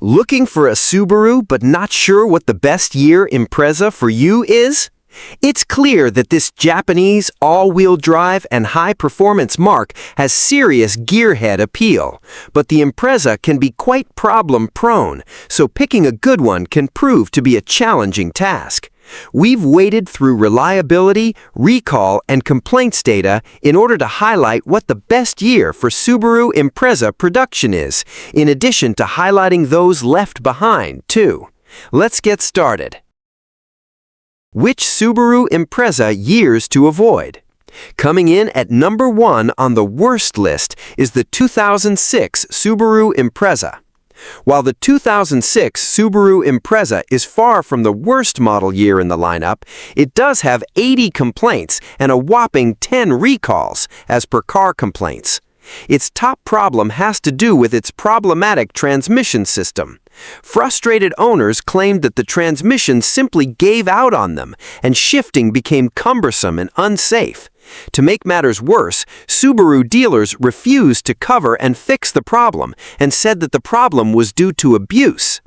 Looking for a Subaru but not sure what the best year Impreza for you is? It's clear that this Japanese all-wheel drive and high-performance marque has serious gearhead appeal, but the Impreza can be quite problem-prone, so picking a good one can prove to be a challenging task. We've waded through reliability, recall, and complaints data in order to highlight what the best year for Subaru Impreza production is, in addition to highlighting those left behind, too. Let's get started. Which Subaru Impreza years to avoid? Coming in at number 1 on the worst list is the 2006 Subaru Impreza. While the 2006 Subaru Impreza is far from the worst model year in the lineup, it does have 80 complaints and a whopping 10 recalls, as per car complaints. Its top problem has to do with its problematic transmission system. Frustrated owners claimed that the transmission simply gave out on them, and shifting became cumbersome and unsafe. To make matters worse, Subaru dealers refused to cover and fix the problem and said that the problem was due to abuse.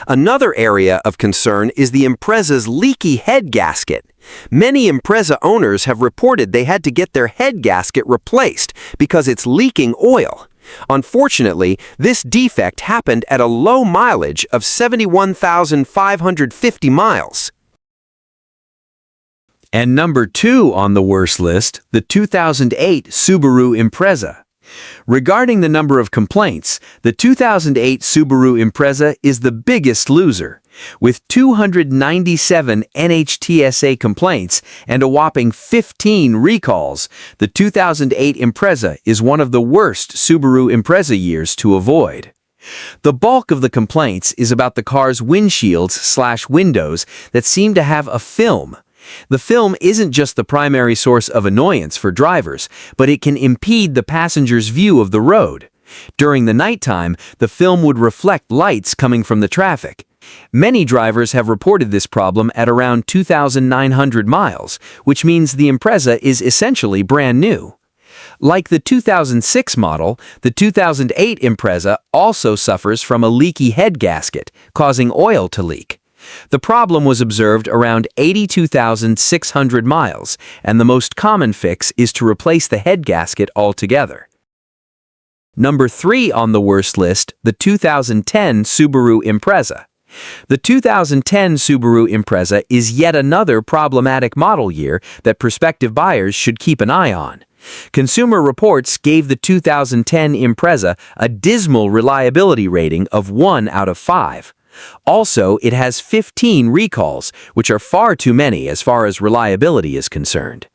Another area of concern is the Impreza's leaky head gasket. Many Impreza owners have reported they had to get their head gasket replaced because it's leaking oil. Unfortunately, this defect happened at a low mileage of 71,550 miles. And number 2 on the worst list, the 2008 Subaru Impreza. Regarding the number of complaints, the 2008 Subaru Impreza is the biggest loser. With 297 NHTSA complaints and a whopping 15 recalls, the 2008 Impreza is one of the worst Subaru Impreza years to avoid. The bulk of the complaints is about the car's windshields/windows that seem to have a film. The film isn't just the primary source of annoyance for drivers, but it can impede the passenger's view of the road. During the nighttime, the film would reflect lights coming from the traffic. Many drivers have reported this problem at around 2,900 miles, which means the Impreza is essentially brand new. Like the 2006 model, the 2008 Impreza also suffers from a leaky head gasket, causing oil to leak. The problem was observed around 82,600 miles, and the most common fix is to replace the head gasket altogether. Number 3 on the worst list, the 2010 Subaru Impreza. The 2010 Subaru Impreza is yet another problematic model year that prospective buyers should keep an eye on. Consumer Reports gave the 2010 Impreza a dismal reliability rating of 1 out of 5. Also, it has 15 recalls, which are far too many as far as reliability is concerned.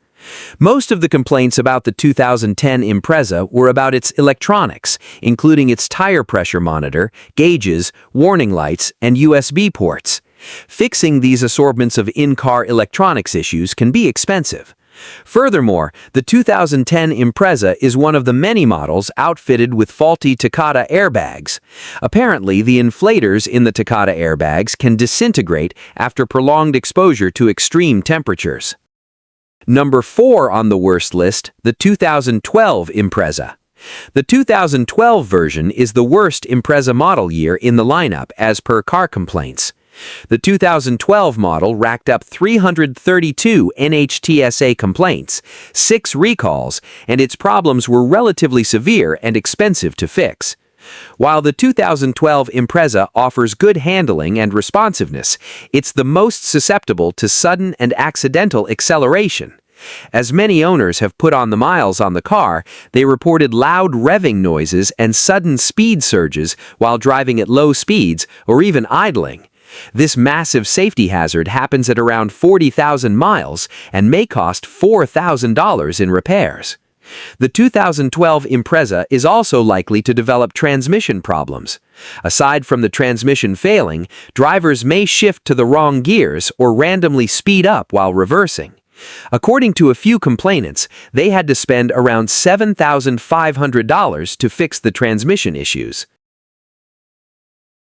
Most of the complaints about the 2010 Impreza were about its electronics, including its tire pressure monitor, gauges, warning lights, and USB ports. Fixing these assortments of in-car electronics issues can be expensive. Furthermore, the 2010 Impreza is one of the many models outfitted with faulty Takata airbags. Apparently, the inflators in the Takata airbags can disintegrate after prolonged exposure to extreme temperatures. Number 4 on the worst list, the 2012 Impreza. The 2012 version is the worst Impreza model year in the lineup as per car complaints. The 2012 model racked up 332 NHTSA complaints, 6 recalls, and its problems were relatively severe and expensive to fix. While the 2012 Impreza offers good handling and responsiveness, it's the most susceptible to sudden and accidental acceleration. As many owners have put on the miles on the car, they reported loud revving noises and sudden speed surges while driving at low speeds or even idling. This massive safety hazard happens at around 40,000 miles and may cost $4,000 in repairs. The 2012 Impreza is also likely to develop transmission problems. Aside from the transmission failing, drivers may shift to the wrong gears or randomly speed up while reversing. According to a few complainants, they had to spend around $7,500 to fix the transmission issues.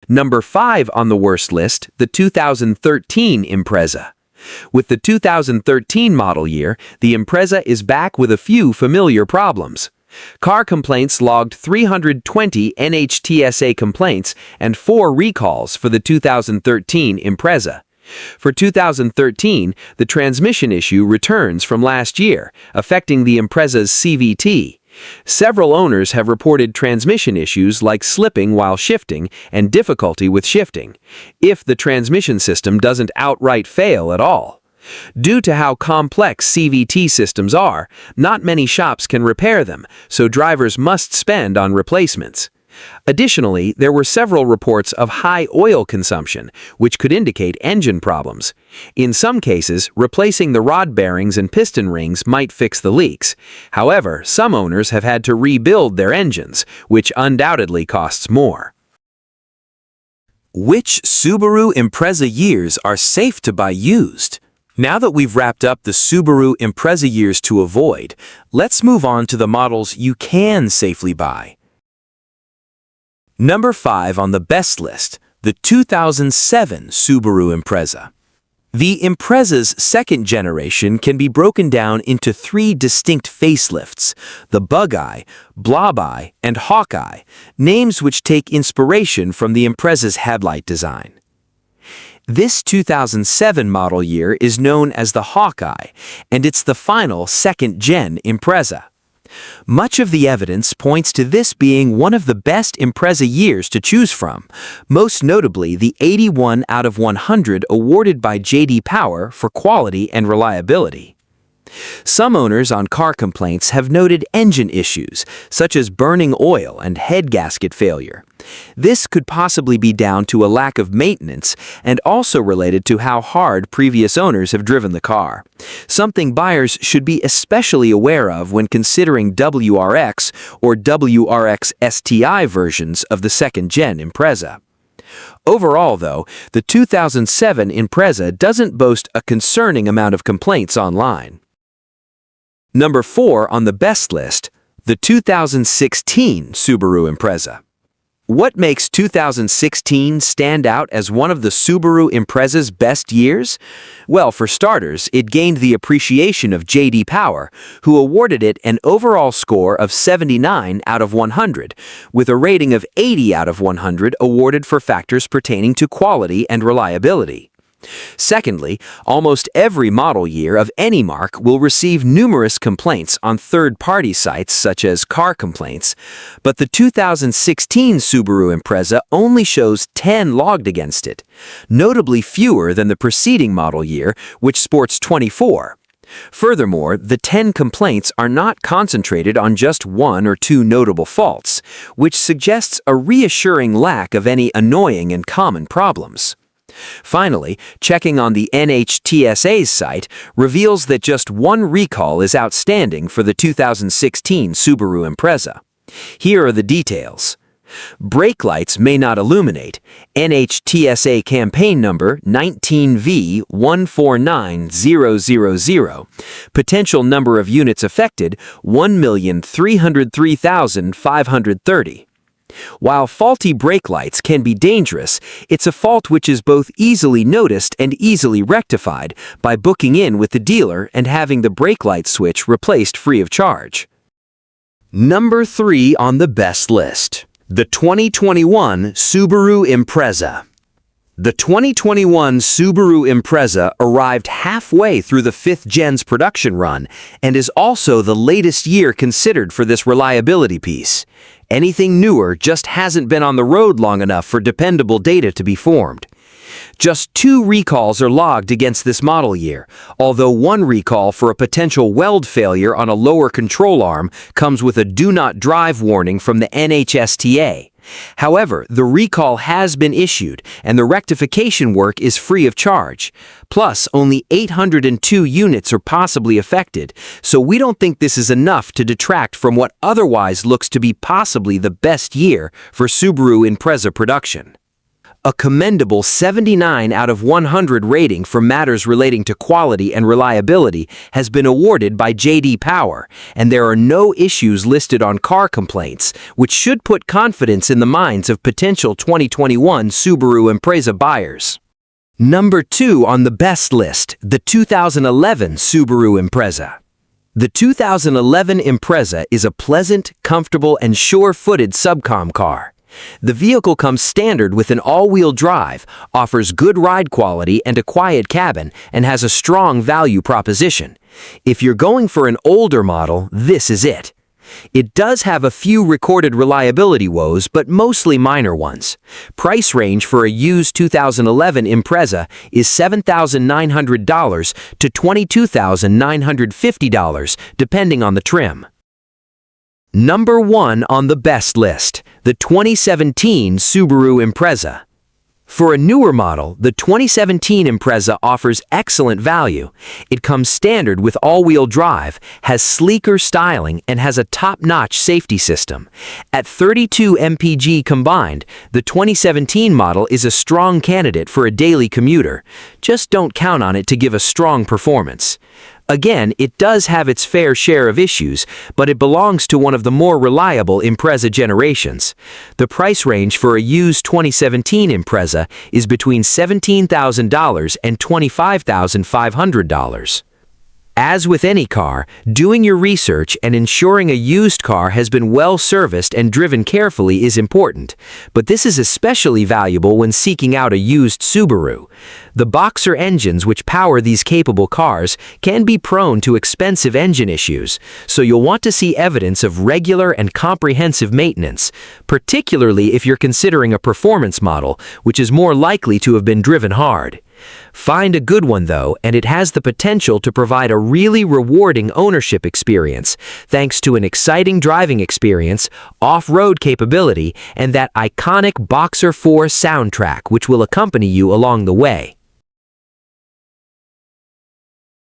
Number 5 on the worst list, the 2013 Impreza. With the 2013 model year, the Impreza is back with a few familiar problems. Car complaints logged 320 NHTSA complaints and 4 recalls for the 2013 Impreza. For 2013, the transmission issue returns from last year, affecting the Impreza's CVT. Several owners have reported transmission issues like slipping while shifting and difficulty with shifting, if the transmission system doesn't outright fail at all. Due to how complex CVT systems are, not many shops can repair them, so drivers must spend on replacements. Additionally, there were several reports of high oil consumption, which could indicate engine problems. In some cases, replacing the rod bearings and piston rings might fix the leaks. However, some owners have had to rebuild their engines, which undoubtedly costs more. Which Subaru Impreza years are safe to buy used? Now that we've wrapped up the Subaru Impreza years to avoid, let's move on to the models you can safely buy. Number 5 on the best list, the 2007 Subaru Impreza. The Impreza's second generation can be broken down into 3 distinct facelifts, the Bug-Eye, Blob-Eye, and Hawkeye, names which take inspiration from the Impreza's headlight design. This 2007 model year is known as the Hawkeye, and it's the final second-gen Impreza. Much of the evidence points to this being one of the best Impreza years to choose from, most notably the 81 out of 100 awarded by J.D. Power for quality and reliability. Some owners on car complaints have noted engine issues, such as burning oil and head gasket failure. This could possibly be down to a lack of maintenance and also related to how hard previous owners have driven the car, something buyers should be especially aware of when considering WRX or WRX STI versions of the second-gen Impreza. Overall, though, the 2007 Impreza doesn't boast a concerning amount of complaints online. Number 4 on the best list, the 2016 Subaru Impreza. What makes 2016 stand out as one of the Subaru Impreza's best years? Well, for starters, it gained the appreciation of J.D. Power, who awarded it an overall score of 79 out of 100, with a rating of 80 out of 100 awarded for factors pertaining to quality and reliability. Secondly, almost every model year of any marque will receive numerous complaints on third-party sites such as car complaints, but the 2016 Subaru Impreza only shows 10 logged against it, notably fewer than the preceding model year, which sports 24. Furthermore, the 10 complaints are not concentrated on just 1 or 2 notable faults, which suggests a reassuring lack of any annoying and common problems. Finally, checking on the NHTSA's site reveals that just 1 recall is outstanding for the 2016 Subaru Impreza. Here are the details. Brake lights may not illuminate. NHTSA campaign number 19V149000. Potential number of units affected 1,303,530. While faulty brake lights can be dangerous, it's a fault which is both easily noticed and easily rectified by booking in with the dealer and having the brake light switch replaced free of charge. Number 3 on the best list, the 2021 Subaru Impreza. The 2021 Subaru Impreza arrived halfway through the 5th gen's production run and is also the latest year considered for this reliability piece. Anything newer just hasn't been on the road long enough for dependable data to be formed. Just 2 recalls are logged against this model year, although 1 recall for a potential weld failure on a lower control arm comes with a do not drive warning from the NHTSA. However, the recall has been issued and the rectification work is free of charge. Plus, only 802 units are possibly affected, so we don't think this is enough to detract from what otherwise looks to be possibly the best year for Subaru Impreza production. A commendable 79 out of 100 rating for matters relating to quality and reliability has been awarded by J.D. Power, and there are no issues listed on car complaints, which should put confidence in the minds of potential 2021 Subaru Impreza buyers. Number 2 on the best list, the 2011 Subaru Impreza. The 2011 Impreza is a pleasant, comfortable, and sure-footed subcom car. The vehicle comes standard with an all-wheel drive, offers good ride quality and a quiet cabin, and has a strong value proposition. If you're going for an older model, this is it. It does have a few recorded reliability woes, but mostly minor ones. Price range for a used 2011 Impreza is $7,900 to $22,950, depending on the trim. Number 1 on the best list, the 2017 Subaru Impreza. For a newer model, the 2017 Impreza offers excellent value. It comes standard with all-wheel drive, has sleeker styling, and has a top-notch safety system. At 32 mpg combined, the 2017 model is a strong candidate for a daily commuter. Just don't count on it to give a strong performance. Again, it does have its fair share of issues, but it belongs to one of the more reliable Impreza generations. The price range for a used 2017 Impreza is between $17,000 and $25,500. As with any car, doing your research and ensuring a used car has been well serviced and driven carefully is important, but this is especially valuable when seeking out a used Subaru. The Boxer engines which power these capable cars can be prone to expensive engine issues, so you'll want to see evidence of regular and comprehensive maintenance, particularly if you're considering a performance model, which is more likely to have been driven hard. Find a good one though, and it has the potential to provide a really rewarding ownership experience, thanks to an exciting driving experience, off-road capability, and that iconic Boxer 4 soundtrack which will accompany you along the way.